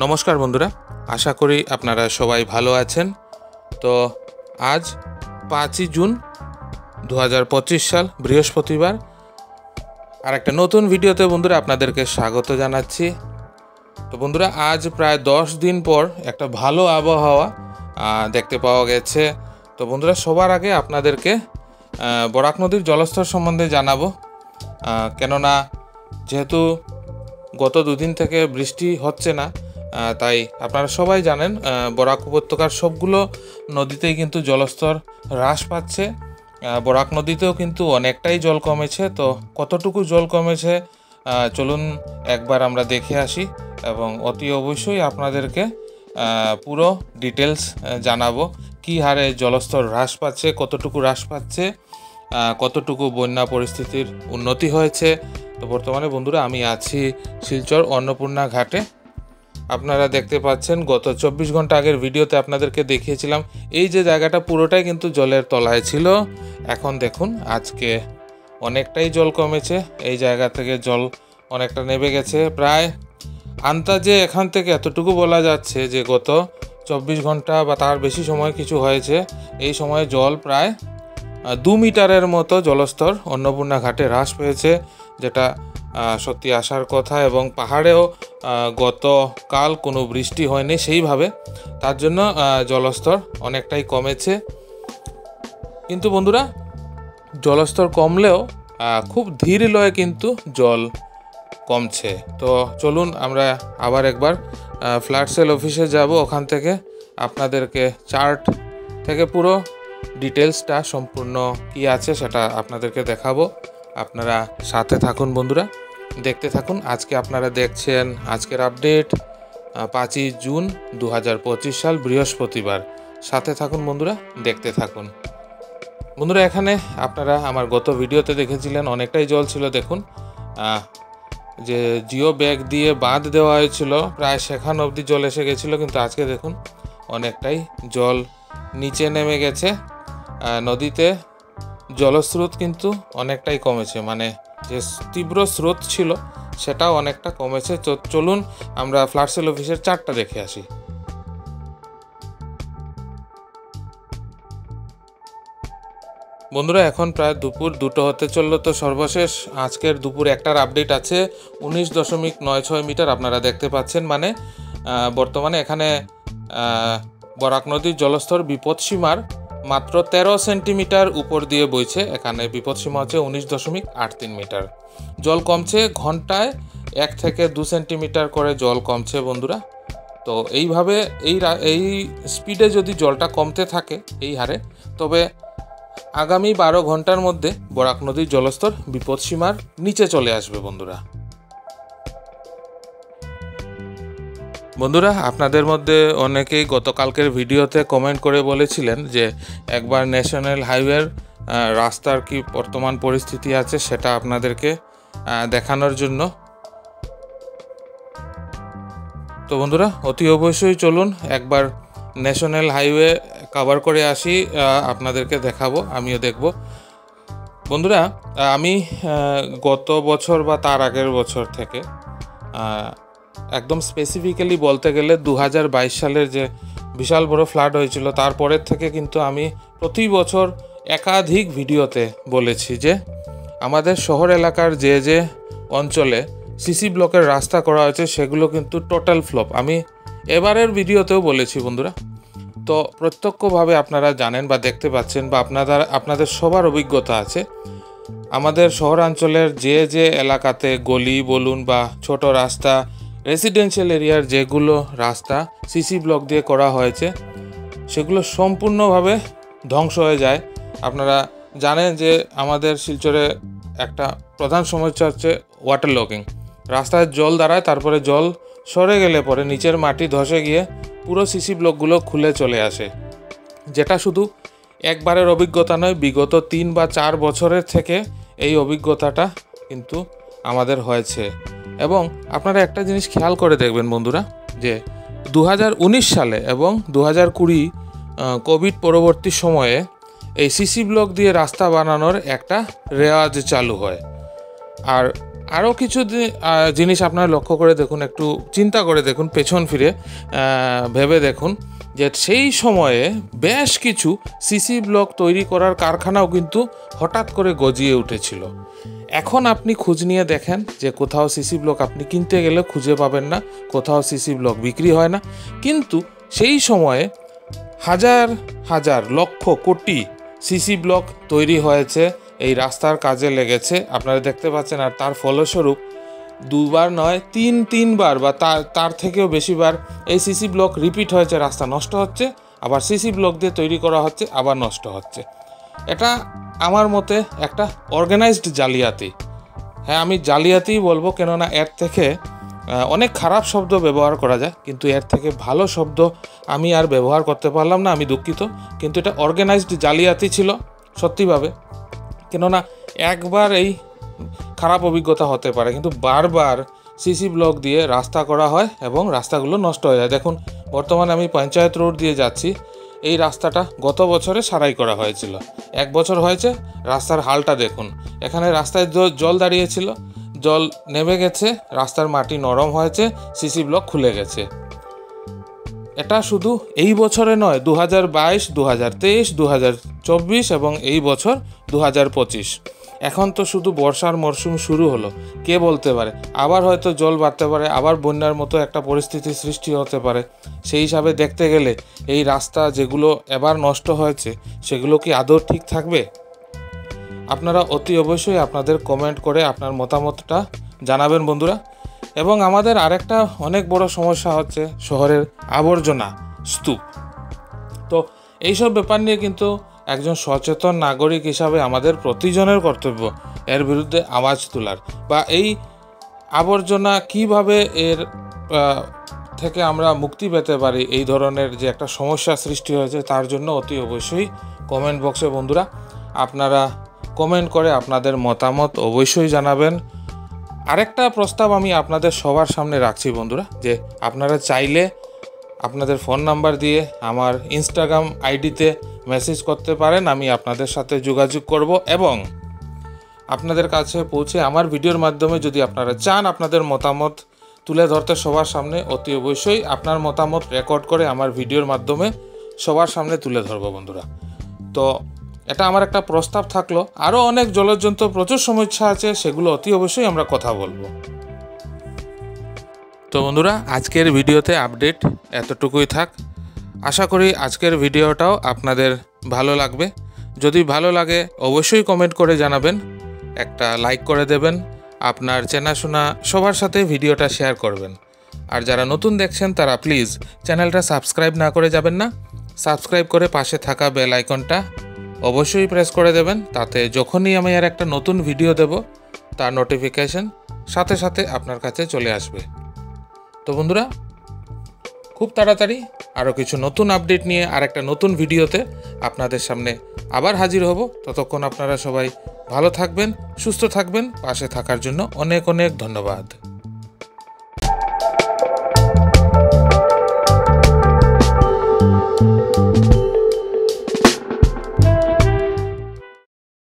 নমস্কার বন্ধুরা, আশা করি আপনারা সবাই ভালো আছেন। তো আজ 5ই জুন 2025 সাল বৃহস্পতিবার আর একটা নতুন ভিডিওতে বন্ধুরা আপনাদেরকে স্বাগত জানাচ্ছি। তো বন্ধুরা, আজ প্রায় 10 দিন পর একটা ভালো আবহাওয়া দেখতে পাওয়া গেছে। তো বন্ধুরা, সবার আগে আপনাদেরকে বরাক নদীর জলস্তর সম্বন্ধে জানাবো, কেননা যেহেতু গত দুদিন থেকে বৃষ্টি হচ্ছে না, তাই আপনারা সবাই জানেন বরাক উপত্যকার সবগুলো নদীতেই কিন্তু জলস্তর হ্রাস পাচ্ছে। বরাক নদীতেও কিন্তু অনেকটাই জল কমেছে। তো কতটুকু জল কমেছে চলুন একবার আমরা দেখে আসি এবং অতি অবশ্যই আপনাদেরকে পুরো ডিটেলস জানাবো কী হারে জলস্তর হ্রাস পাচ্ছে, কতটুকু হ্রাস পাচ্ছে, কতটুকু বন্যা পরিস্থিতির উন্নতি হয়েছে। তো বর্তমানে বন্ধুরা আমি আছি শিলচর অন্নপূর্ণা ঘাটে। আপনারা দেখতে পাচ্ছেন গত 24 ঘন্টা আগের ভিডিওতে আপনাদেরকে দেখিয়েছিলাম এই যে জায়গাটা পুরোটাই কিন্তু জলের তলায় ছিল। এখন দেখুন আজকে অনেকটাই জল কমেছে, এই জায়গা থেকে জল অনেকটা নেমে গেছে। প্রায় আন্দাজে এখান থেকে এতটুকু বলা যাচ্ছে যে গত 24 ঘন্টা বা তার বেশি সময় কিছু হয়েছে, এই সময়ে জল প্রায় 2 মিটারের মতো জলস্তর অন্নপূর্ণা ঘাটে হ্রাস পেয়েছে, যেটা সত্যি আসার কথা। এবং পাহাড়েও গতকাল কোনো বৃষ্টি হয়নি সেইভাবে, তার জন্য জলস্তর অনেকটাই কমেছে। কিন্তু বন্ধুরা, জলস্তর কমলেও খুব ধীর লয়ে কিন্তু জল কমছে। তো চলুন আমরা আবার একবার ফ্লাড সেল অফিসে যাব, ওখান থেকে আপনাদেরকে চার্ট থেকে পুরো ডিটেলসটা সম্পূর্ণ কি আছে সেটা আপনাদেরকে দেখাবো। আপনারা সাথে থাকুন বন্ধুরা, দেখতে থাকুন। আজকে আপনারা দেখছেন আজকের আপডেট 5ই জুন 2025 সাল বৃহস্পতিবার। সাথে থাকুন বন্ধুরা, দেখতে থাকুন। বন্ধুরা, এখানে আপনারা আমার গত ভিডিওতে দেখেছিলেন অনেকটাই জল ছিল। দেখুন যে জিও ব্যাগ দিয়ে বাঁধ দেওয়া হয়েছিল, প্রায় সেখান অবধি জল এসে গেছিলো, কিন্তু আজকে দেখুন অনেকটাই জল নিচে নেমে গেছে। নদীতে জলস্রোত কিন্তু অনেকটাই কমেছে, মানে যে তীব্র স্রোত ছিল সেটাও অনেকটা কমেছে। তো চলুন আমরা ফ্লাড সেল অফিসের চার্টটা দেখে আসি। বন্ধুরা, এখন প্রায় দুপুর 2টো হতে চললো। তো সর্বশেষ আজকের দুপুর 1টার আপডেট আছে 19.96 মিটার আপনারা দেখতে পাচ্ছেন। মানে বর্তমানে এখানে বরাক নদীর জলস্তর বিপদসীমার মাত্র 13 সেন্টিমিটার উপর দিয়ে বইছে। এখানে বিপদসীমা হচ্ছে 19.83 মিটার। জল কমছে, ঘন্টায় 1 থেকে 2 সেন্টিমিটার করে জল কমছে বন্ধুরা। তো এইভাবে এই স্পিডে যদি জলটা কমতে থাকে এই হারে, তবে আগামী 12 ঘন্টার মধ্যে বরাক নদীর জলস্তর বিপদসীমার নিচে চলে আসবে বন্ধুরা। বন্ধুরা, আপনাদের মধ্যে অনেকেই গতকালকের ভিডিওতে কমেন্ট করে বলেছিলেন যে একবার ন্যাশনাল হাইওয়ের রাস্তার কি বর্তমান পরিস্থিতি আছে সেটা আপনাদেরকে দেখানোর জন্য। তো বন্ধুরা, অতি অবশ্যই চলুন একবার ন্যাশনাল হাইওয়ে কভার করে আসি, আপনাদেরকে দেখাবো, আমিও দেখব। বন্ধুরা, আমি গত বছর বা তার আগের বছর থেকে একদম স্পেসিফিক্যালি বলতে গেলে 2022 সালের যে বিশাল বড় ফ্লাড হয়েছিল তারপরের থেকে কিন্তু আমি প্রতি বছর একাধিক ভিডিওতে বলেছি যে আমাদের শহর এলাকার যে অঞ্চলে সিসি ব্লকের রাস্তা করা হয়েছে সেগুলো কিন্তু টোটাল ফ্লপ। আমি এবারের ভিডিওতেও বলেছি বন্ধুরা। তো প্রত্যক্ষভাবে আপনারা জানেন বা দেখতে পাচ্ছেন বা আপনাদের সবার অভিজ্ঞতা আছে, আমাদের শহরাঞ্চলের যে এলাকাতে গলি বলুন বা ছোট রাস্তা, রেসিডেন্সিয়াল এরিয়ার যেগুলো রাস্তা সিসি ব্লক দিয়ে করা হয়েছে সেগুলো সম্পূর্ণভাবে ধ্বংস হয়ে যায়। আপনারা জানেন যে আমাদের শিলচরে একটা প্রধান সমস্যা হচ্ছে ওয়াটার লকিং। রাস্তায় জল দাঁড়ায়, তারপরে জল সরে গেলে পরে নিচের মাটি ধসে গিয়ে পুরো সিসি ব্লকগুলো খুলে চলে আসে, যেটা শুধু একবারের অভিজ্ঞতা নয়, বিগত 3 বা 4 বছরের থেকে এই অভিজ্ঞতাটা কিন্তু আমাদের হয়েছে। এবং আপনারা একটা জিনিস খেয়াল করে দেখবেন বন্ধুরা, যে 2019 সালে এবং 2020 কোভিড পরবর্তী সময়ে এই সিসি ব্লক দিয়ে রাস্তা বানানোর একটা রেওয়াজ চালু হয়। আর আরও কিছু জিনিস আপনারা লক্ষ্য করে দেখুন, একটু চিন্তা করে দেখুন, পেছন ফিরে ভেবে দেখুন যে সেই সময়ে বেশ কিছু সিসি ব্লক তৈরি করার কারখানাও কিন্তু হঠাৎ করে গজিয়ে উঠেছিল। এখন আপনি খোঁজ নিয়ে দেখেন যে কোথাও সিসি ব্লক আপনি কিনতে গেলে খুঁজে পাবেন না, কোথাও সিসি ব্লক বিক্রি হয় না। কিন্তু সেই সময়ে হাজার হাজার লক্ষ কোটি সিসি ব্লক তৈরি হয়েছে, এই রাস্তার কাজে লেগেছে, আপনারা দেখতে পাচ্ছেন। আর তার ফলস্বরূপ দুবার নয় তিনবার বা তার থেকেও বেশিবার এই সিসি ব্লক রিপিট হয়েছে, রাস্তা নষ্ট হচ্ছে, আবার সিসি ব্লক দিয়ে তৈরি করা হচ্ছে, আবার নষ্ট হচ্ছে। এটা আমার মতে একটা অর্গানাইজড জালিয়াতি। হ্যাঁ, আমি জালিয়াতিই বলবো, কেননা এর থেকে অনেক খারাপ শব্দ ব্যবহার করা যায়, কিন্তু এর থেকে ভালো শব্দ আমি আর ব্যবহার করতে পারলাম না, আমি দুঃখিত। কিন্তু এটা অর্গানাইজড জালিয়াতি ছিল সত্যিভাবে, কেননা একবার এই খারাপ অভিজ্ঞতা হতে পারে, কিন্তু বারবার সিসি ব্লক দিয়ে রাস্তা করা হয় এবং রাস্তাগুলো নষ্ট হয়ে যায়। দেখুন, বর্তমানে আমি পঞ্চায়েত রোড দিয়ে যাচ্ছি, এই রাস্তাটা গত বছরে সারাই করা হয়েছিল, 1 বছর হয়েছে। রাস্তার হালটা দেখুন, এখানে রাস্তায় জল দাঁড়িয়েছিল, জল নেমে গেছে, রাস্তার মাটি নরম হয়েছে, সিসি ব্লক খুলে গেছে। এটা শুধু এই বছরে নয়, 2022, 2023, 2024 এবং এই বছর 2025। এখন তো শুধু বর্ষার মরশুম শুরু হলো, কে বলতে পারে আবার হয়তো জল বাড়তে পারে, আবার বন্যার মতো একটা পরিস্থিতি সৃষ্টি হতে পারে। সেই হিসাবে দেখতে গেলে এই রাস্তা যেগুলো এবার নষ্ট হয়েছে সেগুলো কি আদৌ ঠিক থাকবে? আপনারা অতি অবশ্যই আপনাদের কমেন্ট করে আপনার মতামতটা জানাবেন বন্ধুরা। এবং আমাদের আরেকটা অনেক বড় সমস্যা হচ্ছে শহরের আবর্জনা স্তূপ। তো এইসব ব্যাপার নিয়ে কিন্তু একজন সচেতন নাগরিক হিসাবে আমাদের প্রতিজনের কর্তব্য এর বিরুদ্ধে আওয়াজ তোলার, বা এই আবর্জনা কিভাবে এর থেকে আমরা মুক্তি পেতে পারি, এই ধরনের যে একটা সমস্যা সৃষ্টি হয়েছে তার জন্য অতি অবশ্যই কমেন্ট বক্সে বন্ধুরা আপনারা কমেন্ট করে আপনাদের মতামত অবশ্যই জানাবেন। আরেকটা প্রস্তাব আমি আপনাদের সবার সামনে রাখছি বন্ধুরা, যে আপনারা চাইলে আপনাদের ফোন নাম্বার দিয়ে আমার ইনস্টাগ্রাম আইডিতে মেসেজ করতে পারেন, আমি আপনাদের সাথে যোগাযোগ করব এবং আপনাদের কাছে পৌঁছে আমার ভিডিওর মাধ্যমে যদি আপনারা চান আপনাদের মতামত তুলে ধরতে সবার সামনে, অতি অবশ্যই আপনার মতামত রেকর্ড করে আমার ভিডিওর মাধ্যমে সবার সামনে তুলে ধরবো বন্ধুরা। তো এটা আমার একটা প্রস্তাব থাকলো। আরও অনেক জলজন্ত প্রচুর সমস্যা আছে, সেগুলো অতি অবশ্যই আমরা কথা বলবো। তো বন্ধুরা, আজকের ভিডিওতে আপডেট এতটুকুই থাক। আশা করি আজকের ভিডিওটাও আপনাদের ভালো লাগবে। যদি ভালো লাগে অবশ্যই কমেন্ট করে জানাবেন, একটা লাইক করে দেবেন, আপনার চেনাশোনা সবার সাথে ভিডিওটা শেয়ার করবেন। আর যারা নতুন দেখছেন তারা প্লিজ চ্যানেলটা সাবস্ক্রাইব না করে যাবেন না, সাবস্ক্রাইব করে পাশে থাকা বেল আইকনটা অবশ্যই প্রেস করে দেবেন, তাতে যখনই আমি আর একটা নতুন ভিডিও দেব তার নোটিফিকেশন সাথে সাথে আপনার কাছে চলে আসবে। তো বন্ধুরা, খুব তাড়াতাড়ি আরও কিছু নতুন আপডেট নিয়ে আর একটা নতুন ভিডিওতে আপনাদের সামনে আবার হাজির হব। ততক্ষণ আপনারা সবাই ভালো থাকবেন, সুস্থ থাকবেন, পাশে থাকার জন্য অনেক অনেক ধন্যবাদ।